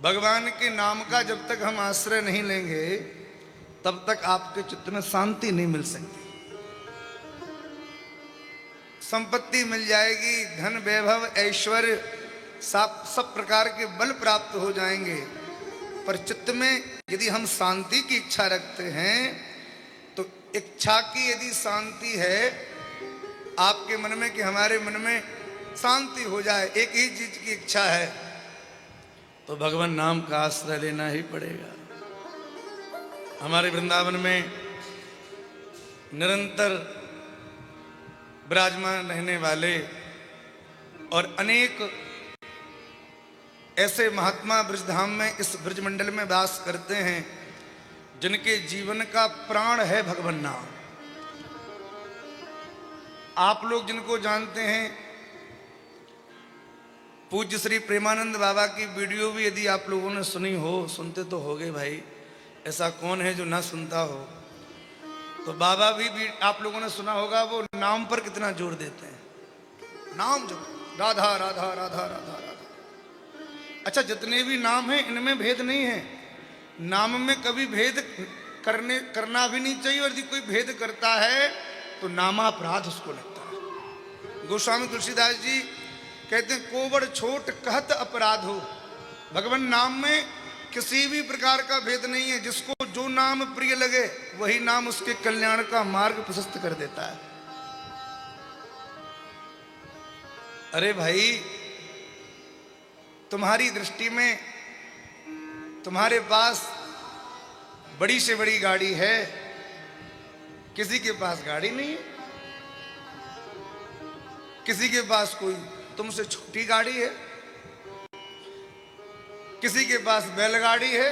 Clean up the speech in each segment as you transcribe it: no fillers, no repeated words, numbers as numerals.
भगवान के नाम का जब तक हम आश्रय नहीं लेंगे तब तक आपके चित्त में शांति नहीं मिल सकती। संपत्ति मिल जाएगी, धन वैभव ऐश्वर्य सब प्रकार के बल प्राप्त हो जाएंगे, पर चित्त में यदि हम शांति की इच्छा रखते हैं तो इच्छा की यदि शांति है आपके मन में कि हमारे मन में शांति हो जाए, एक ही चीज की इच्छा है, तो भगवान नाम का आश्रय लेना ही पड़ेगा। हमारे वृंदावन में निरंतर विराजमान रहने वाले और अनेक ऐसे महात्मा ब्रजधाम में इस ब्रजमंडल में वास करते हैं जिनके जीवन का प्राण है भगवान नाम। आप लोग जिनको जानते हैं, पूज्य श्री प्रेमानंद बाबा की वीडियो भी यदि आप लोगों ने सुनी हो, सुनते तो होगे भाई, ऐसा कौन है जो ना सुनता हो। तो बाबा भी आप लोगों ने सुना होगा, वो नाम पर कितना जोर देते हैं। नाम जो राधा राधा राधा राधा राधा। अच्छा, जितने भी नाम हैं इनमें भेद नहीं है, नाम में कभी भेद करना भी नहीं चाहिए, और यदि कोई भेद करता है तो नामापराध उसको लगता है। गोस्वामी तुलसीदास जी कहते हैं, कोबड़ छोट कहत अपराध हो। भगवान नाम में किसी भी प्रकार का भेद नहीं है, जिसको जो नाम प्रिय लगे वही नाम उसके कल्याण का मार्ग प्रशस्त कर देता है। अरे भाई, तुम्हारी दृष्टि में तुम्हारे पास बड़ी से बड़ी गाड़ी है, किसी के पास गाड़ी नहीं है, किसी के पास कोई तुमसे छोटी गाड़ी है, किसी के पास बैलगाड़ी है,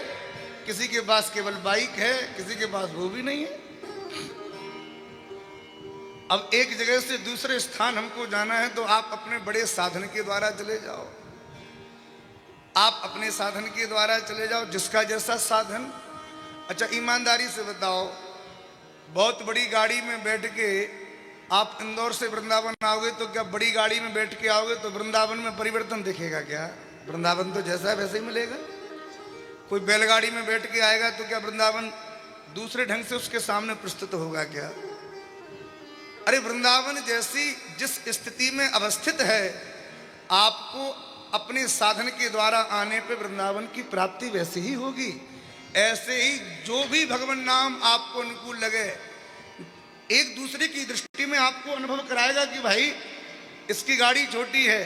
किसी के पास केवल बाइक है, किसी के पास वो भी नहीं है। अब एक जगह से दूसरे स्थान हमको जाना है तो आप अपने बड़े साधन के द्वारा चले जाओ, आप अपने साधन के द्वारा चले जाओ, जिसका जैसा साधन। अच्छा, ईमानदारी से बताओ, बहुत बड़ी गाड़ी में बैठ के आप इंदौर से वृंदावन आओगे तो क्या बड़ी गाड़ी में बैठ के आओगे तो वृंदावन में परिवर्तन दिखेगा क्या? वृंदावन तो जैसा है वैसे ही मिलेगा। कोई बैलगाड़ी में बैठ के आएगा तो क्या वृंदावन दूसरे ढंग से उसके सामने प्रस्तुत होगा क्या? अरे, वृंदावन जैसी जिस स्थिति में अवस्थित है, आपको अपने साधन के द्वारा आने पे वृंदावन की प्राप्ति वैसी ही होगी। ऐसे ही जो भी भगवान नाम आपको अनुकूल लगे, एक दूसरे की दृष्टि में आपको अनुभव कराएगा कि भाई इसकी गाड़ी छोटी है,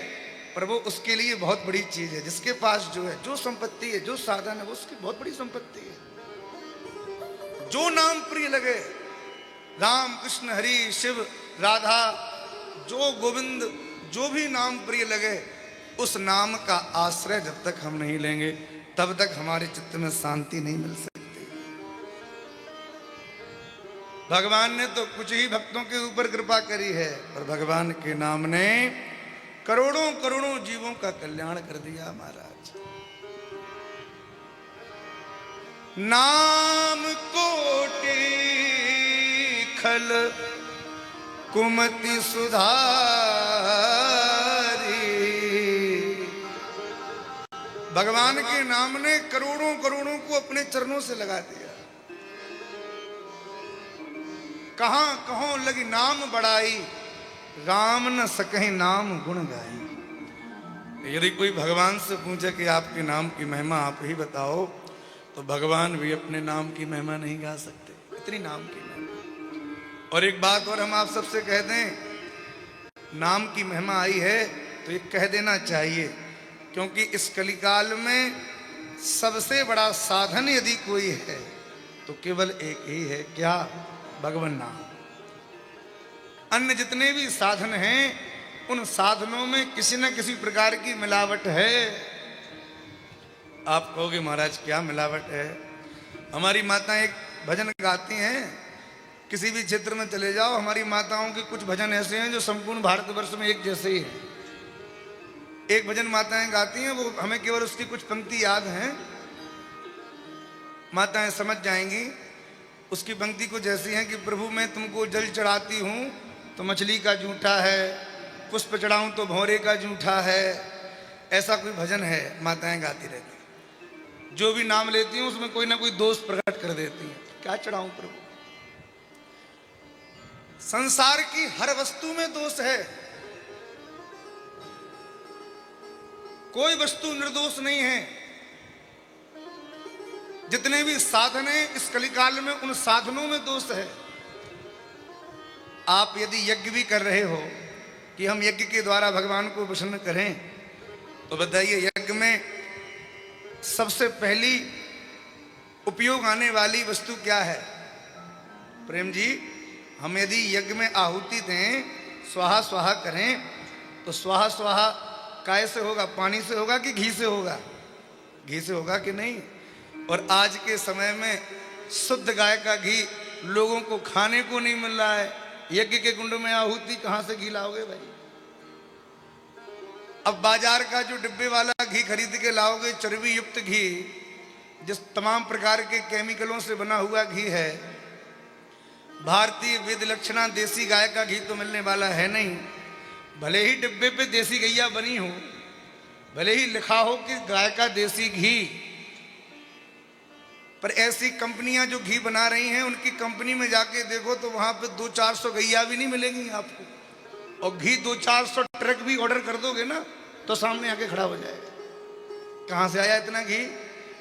पर वो उसके लिए बहुत बड़ी चीज है। जिसके पास जो है, जो संपत्ति है, जो साधन है, वो उसकी बहुत बड़ी संपत्ति है। जो नाम प्रिय लगे, राम कृष्ण हरि शिव राधा, जो गोविंद, जो भी नाम प्रिय लगे, उस नाम का आश्रय जब तक हम नहीं लेंगे तब तक हमारे चित्त में शांति नहीं मिल सकती। भगवान ने तो कुछ ही भक्तों के ऊपर कृपा करी है, पर भगवान के नाम ने करोड़ों करोड़ों जीवों का कल्याण कर दिया महाराज। नाम कोटि खल कुमति सुधारी। भगवान के नाम ने करोड़ों करोड़ों को अपने चरणों से लगा दिया। कहां कहों लगी नाम बढ़ाई, राम न सकहि नाम गुण गाई। यदि कोई भगवान से पूछे कि आपके नाम की महिमा आप ही बताओ, तो भगवान भी अपने नाम की महिमा नहीं गा सकते, इतनी नाम की महिमा। और एक बात और हम आप सबसे कह दें, नाम की महिमा आई है तो ये कह देना चाहिए, क्योंकि इस कलिकाल में सबसे बड़ा साधन यदि कोई है तो केवल एक ही है, क्या? भगवान नाम। अन्य जितने भी साधन हैं उन साधनों में किसी न किसी प्रकार की मिलावट है। आप कहोगे महाराज क्या मिलावट है? हमारी माताएं एक भजन गाती हैं, किसी भी क्षेत्र में चले जाओ, हमारी माताओं के कुछ भजन ऐसे हैं जो संपूर्ण भारतवर्ष में एक जैसे ही हैं। एक भजन माताएं गाती हैं, वो हमें केवल उसकी कुछ पंक्ति याद हैं, माताएं समझ जाएंगी। उसकी पंक्ति कुछ ऐसी है कि प्रभु मैं तुमको जल चढ़ाती हूँ तो मछली का जूठा है, पुष्प चढ़ाऊं तो भौरे का जूठा है। ऐसा कोई भजन है, माताएं गाती रहती। जो भी नाम लेती हैं उसमें कोई ना कोई दोष प्रकट कर देती हैं। क्या चढ़ाऊं प्रभु? संसार की हर वस्तु में दोष है, कोई वस्तु निर्दोष नहीं है। जितने भी साधन हैं इस कलिकाल में, उन साधनों में दोष है। आप यदि यज्ञ भी कर रहे हो कि हम यज्ञ के द्वारा भगवान को प्रसन्न करें, तो बताइए यज्ञ में सबसे पहली उपयोग आने वाली वस्तु क्या है? प्रेम जी, हम यदि यज्ञ में आहुति दें, स्वाहा स्वाहा करें, तो स्वाहा स्वाहा काय से होगा? पानी से होगा कि घी से होगा? घी से होगा कि नहीं? और आज के समय में शुद्ध गाय का घी लोगों को खाने को नहीं मिल रहा है। यज्ञ के कुंड में आहुति कहां से घी लाओगे भाई? अब बाजार का जो डिब्बे वाला घी खरीद के लाओगे, चर्बी युक्त घी, जिस तमाम प्रकार के केमिकलों से बना हुआ घी है, भारतीय वेद लक्षणा देसी गाय का घी तो मिलने वाला है नहीं। भले ही डिब्बे पे देसी गैया बनी हो, भले ही लिखा हो कि गाय का देसी घी, पर ऐसी कंपनियां जो घी बना रही हैं, उनकी कंपनी में जाके देखो तो वहां पे 200-400 गैया भी नहीं मिलेंगी आपको। और घी 200-400 ट्रक भी ऑर्डर कर दोगे ना, तो सामने आके खड़ा हो जाएगा। कहां से आया इतना घी?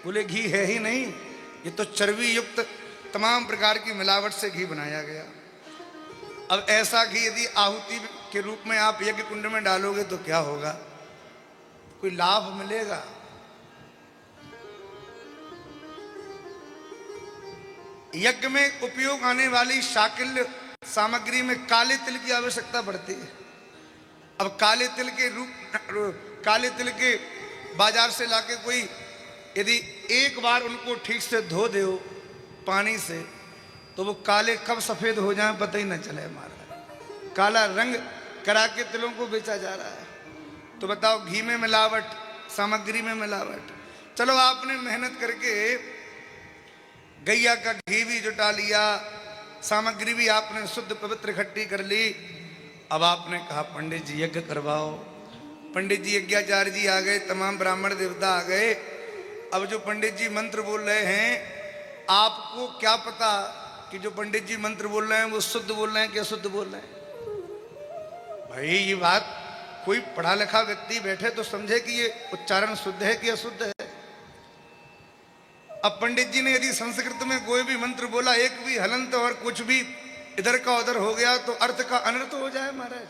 बोले घी है ही नहीं, ये तो चर्बी युक्त तमाम प्रकार की मिलावट से घी बनाया गया। अब ऐसा घी यदि आहुति के रूप में आप यज्ञ कुंड में डालोगे तो क्या होगा? कोई लाभ मिलेगा? यज्ञ में उपयोग आने वाली शाकिल्य सामग्री में काले तिल की आवश्यकता पड़ती है। अब काले तिल के बाजार से लाके कोई यदि एक बार उनको ठीक से धो दो पानी से, तो वो काले कब सफेद हो जाएं पता ही न चले। हमारा काला रंग करा के तिलों को बेचा जा रहा है। तो बताओ, घी में मिलावट, सामग्री में मिलावट। चलो आपने मेहनत करके गैया का घी भी जुटा लिया, सामग्री भी आपने शुद्ध पवित्र इकट्ठी कर ली। अब आपने कहा पंडित जी यज्ञ करवाओ। पंडित जी यज्ञाचार्य जी आ गए, तमाम ब्राह्मण देवता आ गए। अब जो पंडित जी मंत्र बोल रहे हैं, आपको क्या पता कि जो पंडित जी मंत्र बोल रहे हैं वो शुद्ध बोल रहे हैं कि अशुद्ध बोल रहे हैं? भाई ये बात कोई पढ़ा लिखा व्यक्ति बैठे तो समझे कि ये उच्चारण शुद्ध है कि अशुद्ध है। अब पंडित जी ने यदि संस्कृत में कोई भी मंत्र बोला, एक भी हलंत और कुछ भी इधर का उधर हो गया, तो अर्थ का अनर्थ हो जाए महाराज।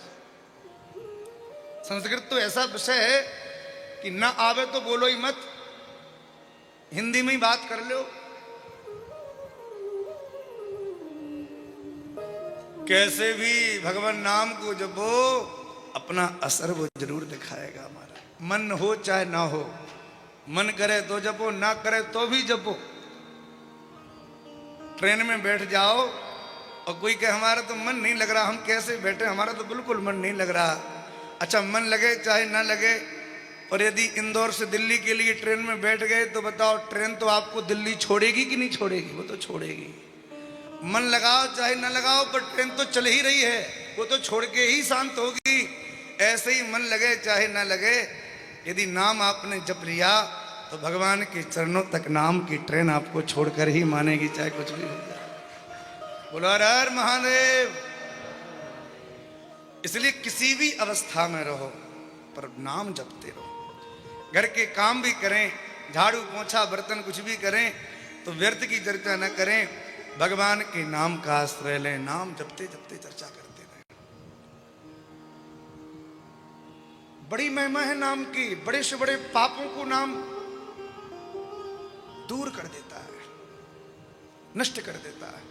संस्कृत तो ऐसा विषय है कि ना आवे तो बोलो ही मत, हिंदी में ही बात कर लो। कैसे भी भगवान नाम को जपो, अपना असर वो जरूर दिखाएगा हमारा। मन हो चाहे ना हो, मन करे तो जपो, ना करे तो भी जपो। ट्रेन में बैठ जाओ और कोई कहे हमारा तो मन नहीं लग रहा, हम कैसे बैठे, हमारा तो बिल्कुल मन नहीं लग रहा। अच्छा, मन लगे चाहे ना लगे, और यदि इंदौर से दिल्ली के लिए ट्रेन में बैठ गए तो बताओ, ट्रेन तो आपको दिल्ली छोड़ेगी कि नहीं छोड़ेगी? वो तो छोड़ेगी। मन लगाओ चाहे ना लगाओ, पर ट्रेन तो चल ही रही है, वो तो छोड़ के ही शांत होगी। ऐसे ही मन लगे चाहे ना लगे, यदि नाम आपने जप लिया तो भगवान के चरणों तक नाम की ट्रेन आपको छोड़कर ही मानेगी, चाहे कुछ भी हो जाए। बोलो हर हर महादेव। इसलिए किसी भी अवस्था में रहो पर नाम जपते रहो। घर के काम भी करें, झाड़ू पोंछा बर्तन कुछ भी करें, तो व्यर्थ की चर्चा न करें, भगवान के नाम का आश्रय लें। नाम जपते जपते चर्चा करते रहें। बड़ी महिमा है नाम की। बड़े से बड़े पापों को नाम दूर कर देता है, नष्ट कर देता है।